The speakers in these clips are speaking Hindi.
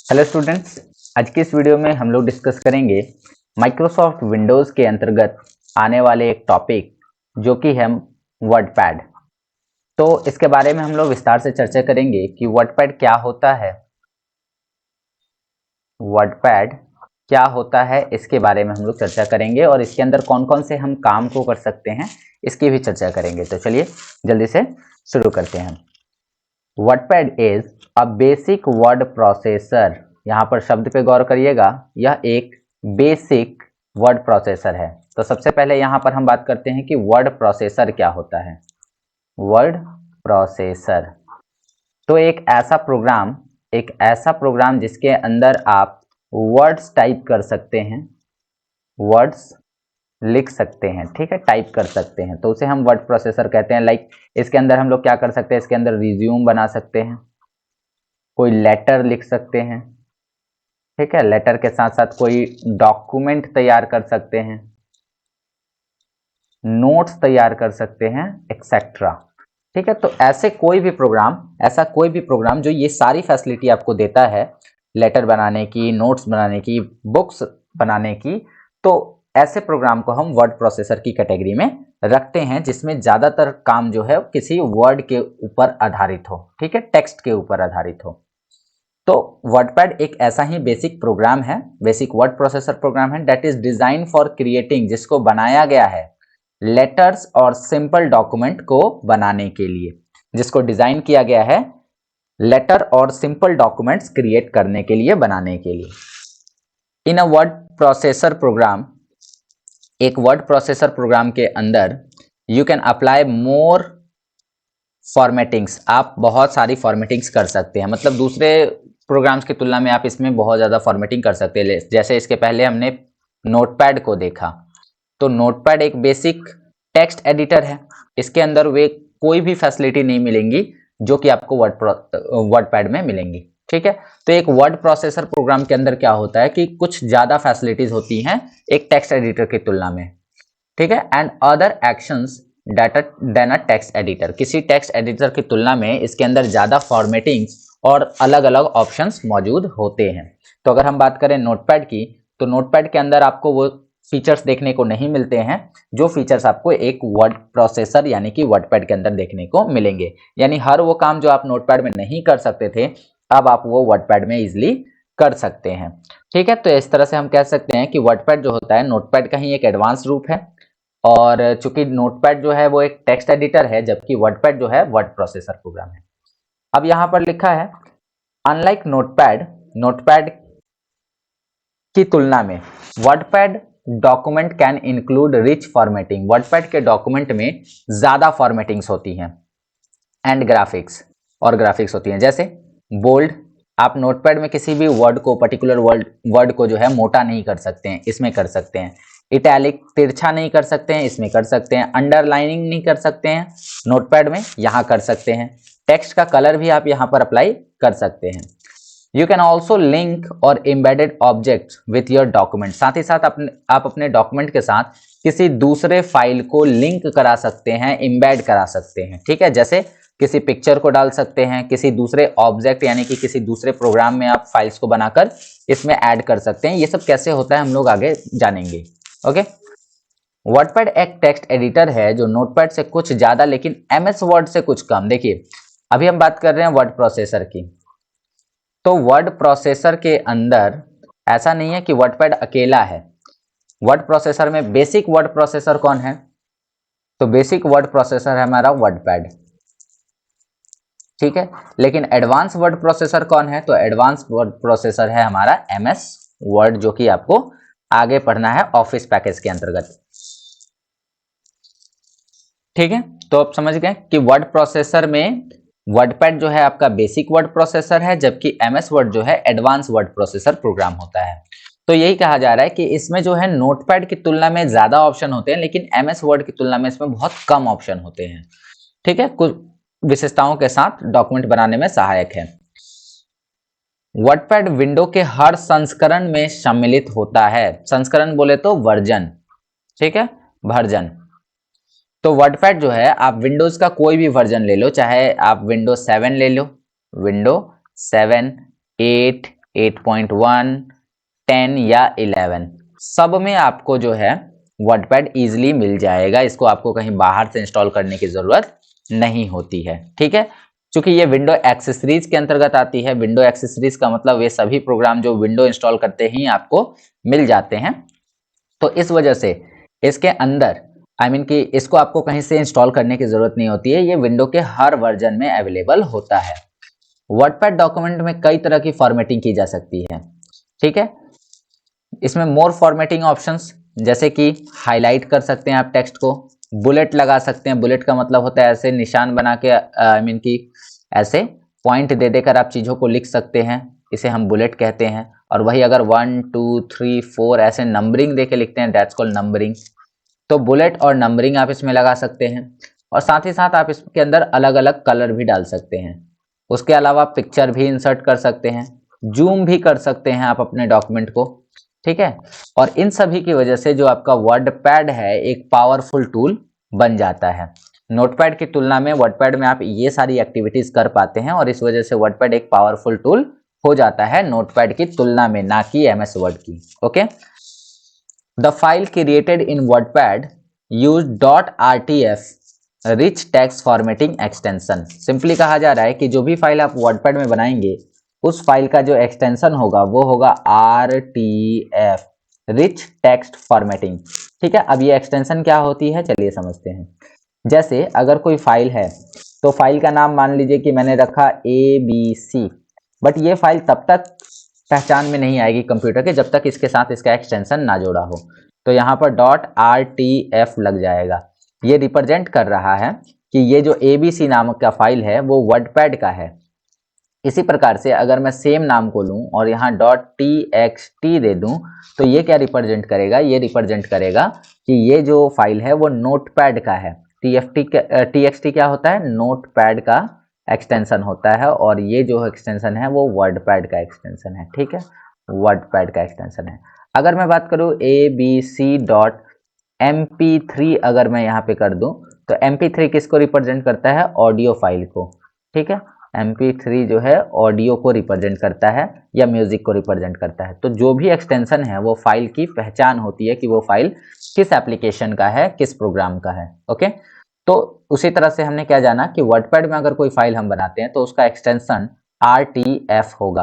हेलो स्टूडेंट्स, आज की इस वीडियो में हम लोग डिस्कस करेंगे माइक्रोसॉफ्ट विंडोज़ के अंतर्गत आने वाले एक टॉपिक जो कि है वर्डपैड। तो इसके बारे में हम लोग विस्तार से चर्चा करेंगे कि वर्डपैड क्या होता है, वर्डपैड क्या होता है, इसके बारे में हम लोग चर्चा करेंगे और इसके अंदर कौन कौन से हम काम को कर सकते हैं इसकी भी चर्चा करेंगे। तो चलिए जल्दी से शुरू करते हैं। WordPad is a basic word processor. यहाँ पर शब्द पे गौर करिएगा, यह एक बेसिक वर्ड प्रोसेसर है। तो सबसे पहले यहाँ पर हम बात करते हैं कि वर्ड प्रोसेसर क्या होता है। वर्ड प्रोसेसर तो एक ऐसा प्रोग्राम जिसके अंदर आप वर्ड्स टाइप कर सकते हैं, वर्ड्स लिख सकते हैं, ठीक है, टाइप कर सकते हैं, तो उसे हम वर्ड प्रोसेसर कहते हैं। लाइक इसके अंदर हम लोग क्या कर सकते हैं, इसके अंदर रिज्यूम बना सकते हैं, कोई लेटर लिख सकते हैं, ठीक है, लेटर के साथ साथ कोई डॉक्यूमेंट तैयार कर सकते हैं, नोट्स तैयार कर सकते हैं, एक्सेट्रा। ठीक है, तो ऐसा कोई भी प्रोग्राम जो ये सारी फैसिलिटी आपको देता है, लेटर बनाने की, नोट्स बनाने की, बुक्स बनाने की, तो ऐसे प्रोग्राम को हम वर्ड प्रोसेसर की कैटेगरी में रखते हैं, जिसमें ज्यादातर काम जो है किसी वर्ड के ऊपर आधारित हो, ठीक है, टेक्स्ट के ऊपर आधारित हो। तो वर्डपैड एक ऐसा ही बेसिक प्रोग्राम है, बेसिक वर्ड प्रोसेसर प्रोग्राम है, that is design for creating, जिसको बनाया गया है लेटर्स और सिंपल डॉक्यूमेंट को बनाने के लिए, जिसको डिजाइन किया गया है लेटर और सिंपल डॉक्यूमेंट्स क्रिएट करने के लिए, बनाने के लिए। इन अ वर्ड प्रोसेसर प्रोग्राम, एक वर्ड प्रोसेसर प्रोग्राम के अंदर you can apply more formattings, आप बहुत सारी फॉर्मेटिंग्स कर सकते हैं, मतलब दूसरे प्रोग्राम्स की तुलना में आप इसमें बहुत ज़्यादा फॉर्मेटिंग कर सकते हैं। जैसे इसके पहले हमने नोटपैड को देखा, तो नोटपैड एक बेसिक टेक्स्ट एडिटर है, इसके अंदर वे कोई भी फैसिलिटी नहीं मिलेंगी जो कि आपको वर्डपैड में मिलेंगी, ठीक है। तो एक वर्ड प्रोसेसर प्रोग्राम के अंदर क्या होता है कि कुछ ज़्यादा फैसिलिटीज होती हैं एक टेक्स्ट एडिटर की तुलना में, ठीक है, and other actions data than a text editor, किसी टेक्स्ट एडिटर की तुलना में इसके अंदर ज़्यादा फॉर्मेटिंग और अलग अलग ऑप्शंस मौजूद होते हैं। तो अगर हम बात करें नोटपैड की, तो नोटपैड के अंदर आपको वो फीचर्स देखने को नहीं मिलते हैं जो फीचर्स आपको एक वर्ड प्रोसेसर यानी कि वर्डपैड के अंदर देखने को मिलेंगे। यानी हर वो काम जो आप नोटपैड में नहीं कर सकते थे, अब आप वो वर्डपैड में इजिली कर सकते हैं, ठीक है। तो इस तरह से हम कह सकते हैं कि वर्डपैड जो होता है नोटपैड का ही एक एडवांस रूप है, और चूंकि नोटपैड जो है वो एक टेक्स्ट एडिटर है, जबकि वर्डपैड जो है वर्ड प्रोसेसर प्रोग्राम है। अब यहां पर लिखा है अनलाइक नोटपैड, नोटपैड की तुलना में WordPad document can include rich formatting, WordPad के डॉक्यूमेंट में ज्यादा फॉर्मेटिंग्स होती हैं, एंड ग्राफिक्स, और ग्राफिक्स होती हैं, जैसे बोल्ड, आप नोटपैड में किसी भी वर्ड को, पर्टिकुलर वर्ड को जो है मोटा नहीं कर सकते हैं, इसमें कर सकते हैं। इटैलिक, तिरछा नहीं कर सकते हैं, इसमें कर सकते हैं। अंडरलाइनिंग नहीं कर सकते हैं नोटपैड में, यहाँ कर सकते हैं। टेक्स्ट का कलर भी आप यहाँ पर अप्लाई कर सकते हैं। यू कैन ऑल्सो लिंक और embedded object with your document, साथ ही साथ आप अपने डॉक्यूमेंट के साथ किसी दूसरे फाइल को लिंक करा सकते हैं, एम्बेड करा सकते हैं, ठीक है। जैसे किसी पिक्चर को डाल सकते हैं, किसी दूसरे ऑब्जेक्ट यानी कि किसी दूसरे प्रोग्राम में आप फाइल्स को बनाकर इसमें ऐड कर सकते हैं। ये सब कैसे होता है हम लोग आगे जानेंगे, ओके। वर्डपैड एक टेक्स्ट एडिटर है जो नोटपैड से कुछ ज्यादा लेकिन एमएस वर्ड से कुछ कम। देखिए अभी हम बात कर रहे हैं वर्ड प्रोसेसर की, तो वर्ड प्रोसेसर के अंदर ऐसा नहीं है कि वर्डपैड अकेला है। वर्ड प्रोसेसर में बेसिक वर्ड प्रोसेसर कौन है, तो बेसिक वर्ड प्रोसेसर है हमारा वर्डपैड, ठीक है। लेकिन एडवांस वर्ड प्रोसेसर कौन है, तो एडवांस वर्ड प्रोसेसर है हमारा एमएस वर्ड, जो कि आपको आगे पढ़ना है ऑफिस पैकेज के अंतर्गत, ठीक है। तो आप समझ गए कि वर्ड प्रोसेसर में वर्डपैड जो है आपका बेसिक वर्ड प्रोसेसर है, जबकि एमएस वर्ड जो है एडवांस वर्ड प्रोसेसर प्रोग्राम होता है। तो यही कहा जा रहा है कि इसमें जो है नोटपैड की तुलना में ज्यादा ऑप्शन होते हैं, लेकिन एमएस वर्ड की तुलना में इसमें बहुत कम ऑप्शन होते हैं, ठीक है, कुछ विशेषताओं के साथ डॉक्यूमेंट बनाने में सहायक है। वर्डपैड विंडो के हर संस्करण में सम्मिलित होता है, संस्करण बोले तो वर्जन, ठीक है, वर्जन। तो वर्डपैड जो है आप विंडोज का कोई भी वर्जन ले लो, चाहे आप विंडो 7 ले लो, विंडो 7, 8, 8.1, 10 या 11 सब में आपको जो है वर्डपैड इजीली मिल जाएगा। इसको आपको कहीं बाहर से इंस्टॉल करने की जरूरत नहीं होती है, ठीक है। क्योंकि ये विंडो एक्सेसरीज के अंतर्गत आती है। विंडो एक्सेसरीज का मतलब वे सभी प्रोग्राम जो विंडो इंस्टॉल करते ही आपको मिल जाते हैं। तो इस वजह से इसके अंदर कि इसको आपको कहीं से इंस्टॉल करने की जरूरत नहीं होती है। ये विंडो के हर वर्जन में अवेलेबल होता है। वर्डपैड डॉक्यूमेंट में कई तरह की फॉर्मेटिंग की जा सकती है, ठीक है। इसमें मोर फॉर्मेटिंग ऑप्शंस, जैसे कि हाईलाइट कर सकते हैं आप टेक्स्ट को, बुलेट लगा सकते हैं। बुलेट का मतलब होता है ऐसे निशान बना के कि ऐसे पॉइंट दे देकर आप चीजों को लिख सकते हैं, इसे हम बुलेट कहते हैं। और वही अगर 1 2 3 4 ऐसे नंबरिंग दे के लिखते हैं, दैट्स कॉल्ड नंबरिंग। तो बुलेट और नंबरिंग आप इसमें लगा सकते हैं। और साथ ही साथ आप इसके अंदर अलग अलग कलर भी डाल सकते हैं। उसके अलावा पिक्चर भी इंसर्ट कर सकते हैं, जूम भी कर सकते हैं आप अपने डॉक्यूमेंट को, ठीक है। और इन सभी की वजह से जो आपका वर्डपैड है एक पावरफुल टूल बन जाता है। नोटपैड की तुलना में वर्डपैड में आप ये सारी एक्टिविटीज कर पाते हैं और इस वजह से वर्डपैड एक पावरफुल टूल हो जाता है नोटपैड की तुलना में, ना कि एमएस वर्ड की। Okay, the file created in WordPad use .rtf rich text formatting extension. Simply कहा जा रहा है कि जो भी फाइल आप वर्डपैड में बनाएंगे उस फाइल का जो एक्सटेंशन होगा वो होगा RTF, रिच टेक्स्ट फॉर्मेटिंग, ठीक है। अब ये एक्सटेंशन क्या होती है चलिए समझते हैं। जैसे अगर कोई फाइल है तो फाइल का नाम मान लीजिए कि मैंने रखा ABC, बट ये फाइल तब तक पहचान में नहीं आएगी कंप्यूटर के जब तक इसके साथ इसका एक्सटेंशन ना जोड़ा हो। तो यहाँ पर .rtf लग जाएगा। ये रिप्रेजेंट कर रहा है कि ये जो ABC नामक का फाइल है वो वर्डपैड का है। इसी प्रकार से अगर मैं सेम नाम को लूं और यहाँ .txt दे दूं तो ये क्या रिप्रेजेंट करेगा, ये रिप्रेजेंट करेगा कि ये जो फाइल है वो नोटपैड का है। txt क्या होता है, नोटपैड का एक्सटेंशन होता है और ये जो एक्सटेंशन है वो वर्डपैड का एक्सटेंशन है, ठीक है, वर्डपैड का एक्सटेंशन है। अगर मैं बात करूं abc.mp3 अगर मैं यहाँ पे कर दूं तो mp3 किसको रिप्रेजेंट करता है, ऑडियो फाइल को, ठीक है। mp3 जो है ऑडियो को रिप्रेजेंट करता है या म्यूजिक को रिप्रेजेंट करता है। तो जो भी एक्सटेंशन है वो फाइल की पहचान होती है कि वो फाइल किस एप्लीकेशन का है, किस प्रोग्राम का है। ओके, तो उसी तरह से हमने क्या जाना कि वर्डपैड में अगर कोई फाइल हम बनाते हैं तो उसका एक्सटेंशन RTF होगा।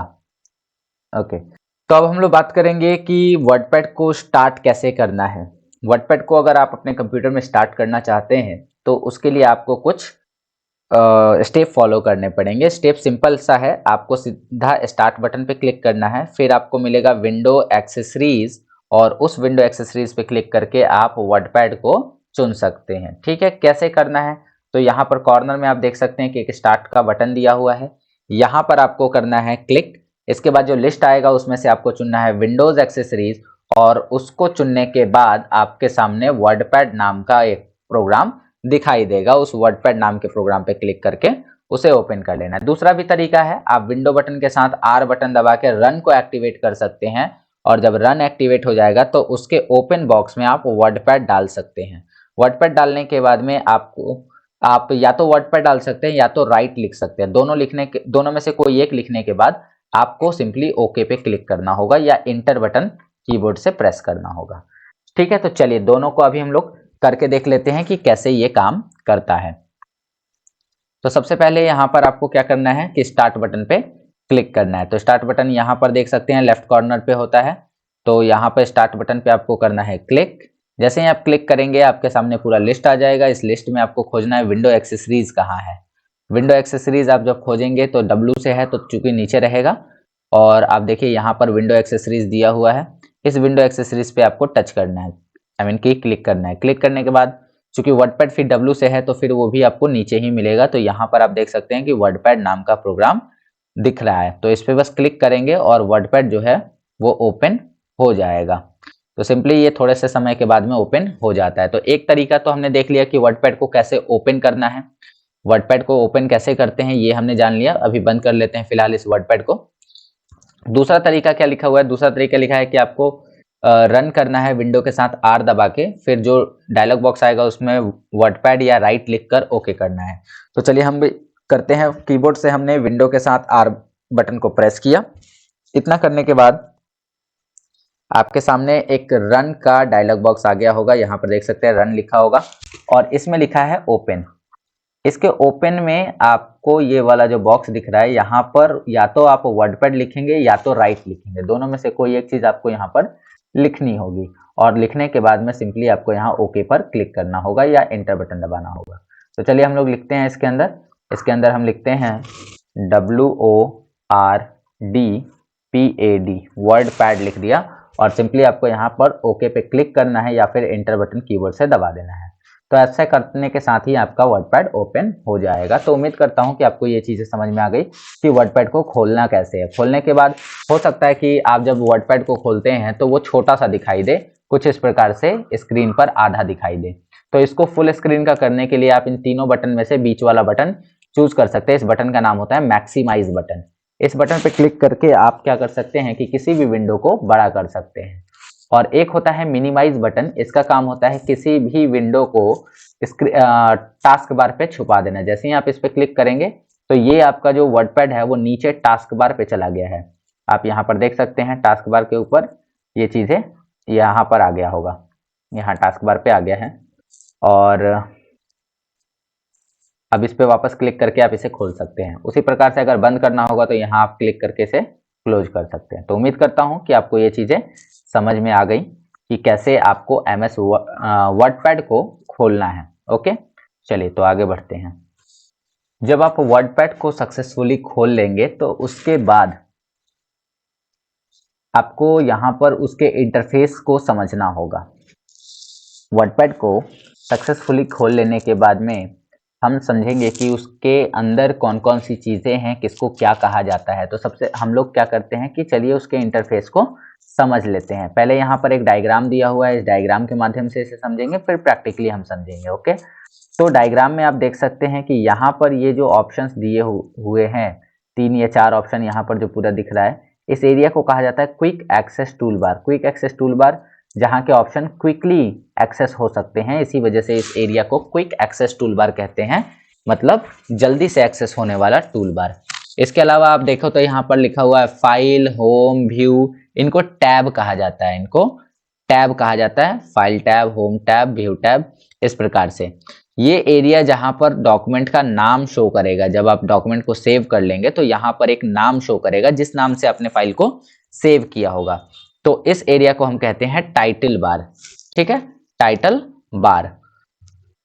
ओके, तो अब हम लोग बात करेंगे कि वर्डपैड को स्टार्ट कैसे करना है। वर्डपैड को अगर आप अपने कंप्यूटर में स्टार्ट करना चाहते हैं तो उसके लिए आपको कुछ स्टेप फॉलो करने पड़ेंगे। स्टेप सिंपल सा है, आपको सीधा स्टार्ट बटन पे क्लिक करना है, फिर आपको मिलेगा विंडो एक्सेसरीज और उस विंडो एक्सेसरीज पे क्लिक करके आप वर्डपैड को चुन सकते हैं, ठीक है। कैसे करना है, तो यहाँ पर कॉर्नर में आप देख सकते हैं कि एक स्टार्ट का बटन दिया हुआ है, यहाँ पर आपको करना है क्लिक। इसके बाद जो लिस्ट आएगा उसमें से आपको चुनना है विंडोज एक्सेसरीज और उसको चुनने के बाद आपके सामने वर्डपैड नाम का एक प्रोग्राम दिखाई देगा। उस वर्डपैड नाम के प्रोग्राम पे क्लिक करके उसे ओपन कर लेना है। दूसरा भी तरीका है, आप विंडो बटन के साथ R बटन दबा के रन को एक्टिवेट कर सकते हैं और जब रन एक्टिवेट हो जाएगा तो उसके ओपन बॉक्स में आप वर्डपैड डाल सकते हैं। वर्डपैड डालने के बाद में आप या तो वर्डपैड डाल सकते हैं या तो राइट लिख सकते हैं। दोनों में से कोई एक लिखने के बाद आपको सिंपली ओके पे क्लिक करना होगा या इंटर बटन कीबोर्ड से प्रेस करना होगा, ठीक है। तो चलिए दोनों को अभी हम लोग करके देख लेते हैं कि कैसे ये काम करता है। तो सबसे पहले यहाँ पर आपको क्या करना है कि स्टार्ट बटन पे क्लिक करना है। तो स्टार्ट बटन यहाँ पर देख सकते हैं लेफ्ट कॉर्नर पे होता है। तो यहाँ पर स्टार्ट बटन पे आपको करना है क्लिक। जैसे ही आप क्लिक करेंगे आपके सामने पूरा लिस्ट आ जाएगा। इस लिस्ट में आपको खोजना है विंडो एक्सेसरीज कहाँ है। विंडो एक्सेसरीज आप जब खोजेंगे तो W से है तो चूंकि नीचे रहेगा और आप देखिए यहाँ पर विंडो एक्सेसरीज दिया हुआ है। इस विंडो एक्सेसरीज पे आपको टच करना है, कि क्लिक करना है। क्लिक करने के बाद चूंकि वर्डपैड फिर W से है तो फिर वो भी आपको नीचे ही मिलेगा। तो यहाँ पर आप देख सकते हैं कि वर्डपैड नाम का प्रोग्राम दिख रहा है। तो इस पे बस क्लिक करेंगे और वर्डपैड जो है वो ओपन हो जाएगा। तो सिंपली ये थोड़े से समय के बाद में ओपन हो जाता है। तो एक तरीका तो हमने देख लिया कि वर्डपैड को कैसे ओपन करना है। वर्डपैड को ओपन कैसे करते हैं ये हमने जान लिया। अभी बंद कर लेते हैं फिलहाल इस वर्डपैड को। दूसरा तरीका क्या लिखा हुआ है, दूसरा तरीका लिखा है कि आपको रन करना है विंडो के साथ R दबा के, फिर जो डायलॉग बॉक्स आएगा उसमें वर्डपैड या राइट लिखकर ओके करना है। तो चलिए हम भी करते हैं। कीबोर्ड से हमने विंडो के साथ R बटन को प्रेस किया इतना करने के बाद आपके सामने एक रन का डायलॉग बॉक्स आ गया होगा, यहाँ पर देख सकते हैं रन लिखा होगा और इसमें लिखा है ओपन। इसके ओपन में आपको ये वाला जो बॉक्स दिख रहा है, यहाँ पर या तो आप वर्डपैड लिखेंगे या तो राइट लिखेंगे, दोनों में से कोई एक चीज आपको यहाँ पर लिखनी होगी और लिखने के बाद में सिंपली आपको यहाँ ओके पर क्लिक करना होगा या एंटर बटन दबाना होगा। तो चलिए हम लोग लिखते हैं इसके अंदर हम लिखते हैं WORDPAD, वर्ड पैड लिख दिया और सिंपली आपको यहाँ पर ओके पे क्लिक करना है या फिर एंटर बटन कीबोर्ड से दबा देना है। तो ऐसा करने के साथ ही आपका वर्डपैड ओपन हो जाएगा। तो उम्मीद करता हूं कि आपको ये चीजें समझ में आ गई कि वर्डपैड को खोलना कैसे है। खोलने के बाद हो सकता है कि आप जब वर्डपैड को खोलते हैं तो वो छोटा सा दिखाई दे, कुछ इस प्रकार से स्क्रीन पर आधा दिखाई दे। तो इसको फुल स्क्रीन का करने के लिए आप इन तीनों बटन में से बीच वाला बटन चूज कर सकते हैं। इस बटन का नाम होता है मैक्सिमाइज बटन। इस बटन पे क्लिक करके आप क्या कर सकते हैं कि किसी भी विंडो को बड़ा कर सकते हैं। और एक होता है मिनिमाइज बटन, इसका काम होता है किसी भी विंडो को टास्क बार पे छुपा देना। जैसे ही आप इस पे क्लिक करेंगे तो ये आपका जो वर्डपैड है वो नीचे टास्क बार पे चला गया है। आप यहाँ पर देख सकते हैं टास्क बार के ऊपर ये चीजें यहाँ पर आ गया होगा, यहाँ टास्क बार पे आ गया है। और अब इस पे वापस क्लिक करके आप इसे खोल सकते हैं। उसी प्रकार से अगर बंद करना होगा तो यहाँ आप क्लिक करके इसे क्लोज कर सकते हैं। तो उम्मीद करता हूँ कि आपको ये चीजें समझ में आ गई कि कैसे आपको MS वर्डपैड को खोलना है। ओके, चलिए तो आगे बढ़ते हैं। जब आप वर्डपैड को सक्सेसफुली खोल लेंगे तो उसके बाद आपको यहाँ पर उसके इंटरफेस को समझना होगा। वर्डपैड को सक्सेसफुली खोल लेने के बाद में हम समझेंगे कि उसके अंदर कौन कौन सी चीजें हैं, किसको क्या कहा जाता है। तो सबसे हम लोग क्या करते हैं कि चलिए उसके इंटरफेस को समझ लेते हैं। पहले यहाँ पर एक डायग्राम दिया हुआ है, इस डायग्राम के माध्यम से इसे समझेंगे, फिर प्रैक्टिकली हम समझेंगे। ओके, तो डायग्राम में आप देख सकते हैं कि यहाँ पर ये जो ऑप्शंस दिए हुए हैं, 3 या 4 ऑप्शन यहाँ पर जो पूरा दिख रहा है, इस एरिया को कहा जाता है quick access tool bar. Quick access tool bar जहाँ के ऑप्शन क्विकली एक्सेस हो सकते हैं, इसी वजह से इस एरिया को क्विक एक्सेस टूल बार कहते हैं, मतलब जल्दी से एक्सेस होने वाला टूल बार। इसके अलावा आप देखो तो यहाँ पर लिखा हुआ है फाइल, होम, व्यू, इनको टैब कहा जाता है, इनको टैब कहा जाता है, file tab, home tab, view tab. इस प्रकार से ये एरिया जहां पर डॉक्यूमेंट का नाम शो करेगा, जब आप डॉक्यूमेंट को सेव कर लेंगे तो यहाँ पर एक नाम शो करेगा जिस नाम से आपने फाइल को सेव किया होगा। तो इस एरिया को हम कहते हैं टाइटल बार। ठीक है, टाइटल बार।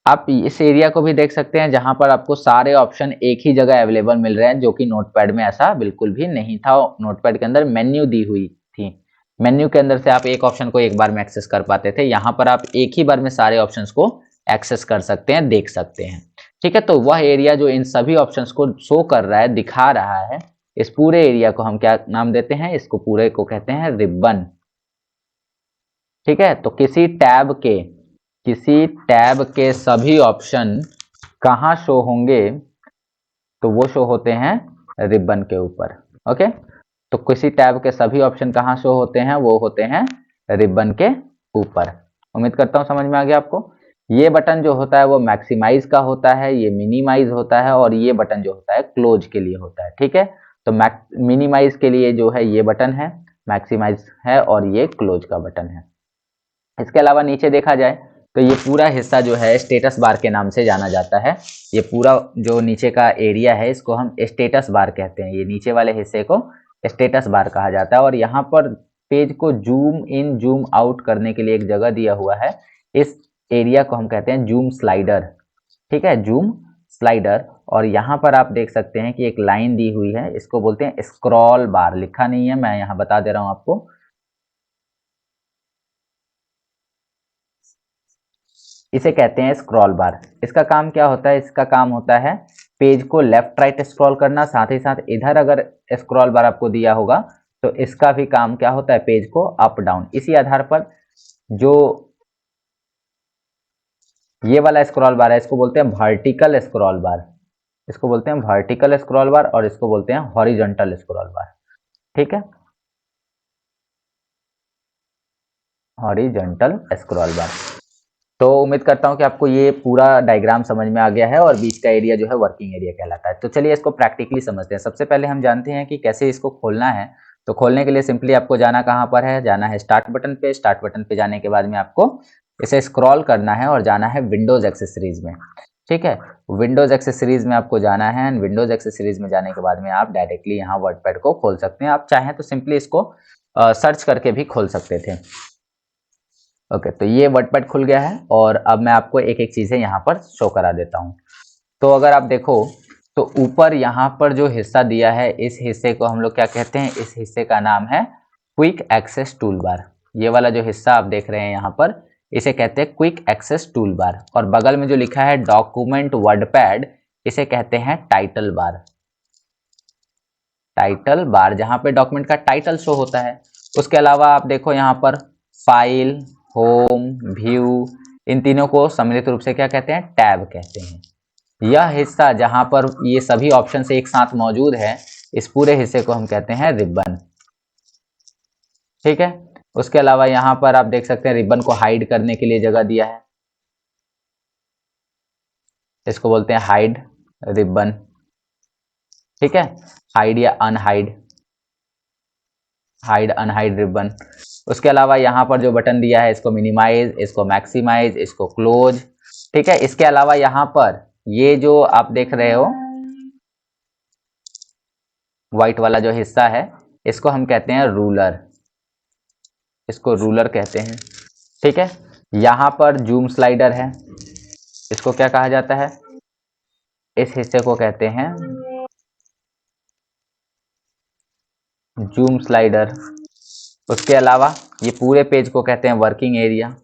आप इस एरिया को भी देख सकते हैं जहां पर आपको सारे ऑप्शन एक ही जगह अवेलेबल मिल रहे हैं, जो कि नोटपैड में ऐसा बिल्कुल भी नहीं था। नोटपैड के अंदर मेन्यू दी हुई थी, मेन्यू के अंदर से आप एक ऑप्शन को एक बार में एक्सेस कर पाते थे। यहाँ पर आप एक ही बार में सारे ऑप्शंस को एक्सेस कर सकते हैं, देख सकते हैं। ठीक है, तो वह एरिया जो इन सभी ऑप्शंस को शो कर रहा है, दिखा रहा है, इस पूरे एरिया को हम क्या नाम देते हैं, इसको पूरे को कहते हैं रिबन। ठीक है, तो किसी टैब के सभी ऑप्शन कहाँ शो होंगे, तो वो शो होते हैं रिबन के ऊपर। ओके, तो किसी टैब के सभी ऑप्शन कहाँ शो होते हैं, वो होते हैं रिबन के ऊपर। उम्मीद करता हूँ समझ में आ गया आपको। ये बटन जो होता है वो मैक्सिमाइज का होता है, ये मिनिमाइज होता है, और ये बटन जो होता है क्लोज के लिए होता है। ठीक है, तो मिनिमाइज के लिए जो है ये बटन है, मैक्सिमाइज है, और ये क्लोज का बटन है। इसके अलावा नीचे देखा जाए तो ये पूरा हिस्सा जो है स्टेटस बार के नाम से जाना जाता है। ये पूरा जो नीचे का एरिया है इसको हम स्टेटस बार कहते हैं, ये नीचे वाले हिस्से को स्टेटस बार कहा जाता है। और यहाँ पर पेज को जूम इन जूम आउट करने के लिए एक जगह दिया हुआ है, इस एरिया को हम कहते हैं जूम स्लाइडर। ठीक है, जूम स्लाइडर। और यहाँ पर आप देख सकते हैं कि एक लाइन दी हुई है, इसको बोलते हैं स्क्रॉल बार। लिखा नहीं है, मैं यहाँ बता दे रहा हूँ आपको, इसे कहते हैं स्क्रॉल बार। इसका काम क्या होता है, इसका काम होता है पेज को लेफ्ट राइट स्क्रॉल करना, साथ ही साथ इधर अगर स्क्रॉल बार आपको दिया होगा तो इसका भी काम क्या होता है, पेज को अप डाउन। इसी आधार पर जो ये वाला स्क्रॉल बार है इसको बोलते हैं वर्टिकल स्क्रॉल बार, इसको बोलते हैं वर्टिकल स्क्रॉल बार, और इसको बोलते हैं हॉरिजॉन्टल स्क्रॉल बार। ठीक है, हॉरिजॉन्टल स्क्रॉल बार। तो उम्मीद करता हूं कि आपको ये पूरा डायग्राम समझ में आ गया है, और बीच का एरिया जो है वर्किंग एरिया कहलाता है। तो चलिए इसको प्रैक्टिकली समझते हैं। सबसे पहले हम जानते हैं कि कैसे इसको खोलना है। तो खोलने के लिए सिंपली आपको जाना कहाँ पर है, जाना है स्टार्ट बटन पे। स्टार्ट बटन पे जाने के बाद में आपको इसे स्क्रॉल करना है और जाना है विंडोज एक्सेसरीज में। ठीक है, विंडोज एक्सेसरीज में आपको जाना है। विंडोज एक्सेसरीज में जाने के बाद में आप डायरेक्टली यहाँ वर्डपैड को खोल सकते हैं। आप चाहें तो सिंपली इसको सर्च करके भी खोल सकते थे। ओके, तो ये वर्डपैड खुल गया है और अब मैं आपको एक एक चीजें यहाँ पर शो करा देता हूँ। तो अगर आप देखो तो ऊपर यहाँ पर जो हिस्सा दिया है, इस हिस्से को हम लोग क्या कहते हैं, इस हिस्से का नाम है क्विक एक्सेस टूल बार। ये वाला जो हिस्सा आप देख रहे हैं यहाँ पर, इसे कहते हैं क्विक एक्सेस टूल बार। और बगल में जो लिखा है डॉक्यूमेंट वर्डपैड, इसे कहते हैं टाइटल बार। टाइटल बार जहां पे डॉक्यूमेंट का टाइटल शो होता है। उसके अलावा आप देखो यहाँ पर फाइल, होम, व्यू, इन तीनों को सम्मिलित रूप से क्या कहते हैं, टैब कहते हैं। यह हिस्सा जहां पर ये सभी ऑप्शन एक साथ मौजूद है, इस पूरे हिस्से को हम कहते हैं रिबन। ठीक है, उसके अलावा यहां पर आप देख सकते हैं रिबन को हाइड करने के लिए जगह दिया है, इसको बोलते हैं हाइड रिबन। ठीक है, हाइड या अनहाइड, हाइड अनहाइड रिबन। उसके अलावा यहाँ पर जो बटन दिया है, इसको मिनिमाइज, इसको मैक्सिमाइज, इसको क्लोज। ठीक है, इसके अलावा यहाँ पर ये जो आप देख रहे हो व्हाइट वाला जो हिस्सा है, इसको हम कहते हैं रूलर, इसको रूलर कहते हैं। ठीक है, यहाँ पर जूम स्लाइडर है, इसको क्या कहा जाता है, इस हिस्से को कहते हैं जूम स्लाइडर। उसके अलावा ये पूरे पेज को कहते हैं वर्किंग एरिया।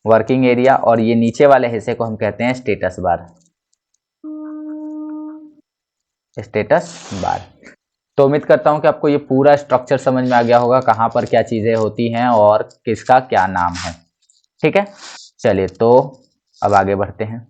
वर्किंग एरिया, और ये नीचे वाले हिस्से को हम कहते हैं स्टेटस बार, स्टेटस बार। तो उम्मीद करता हूं कि आपको ये पूरा स्ट्रक्चर समझ में आ गया होगा, कहां पर क्या चीजें होती हैं और किसका क्या नाम है। ठीक है, चलिए तो अब आगे बढ़ते हैं।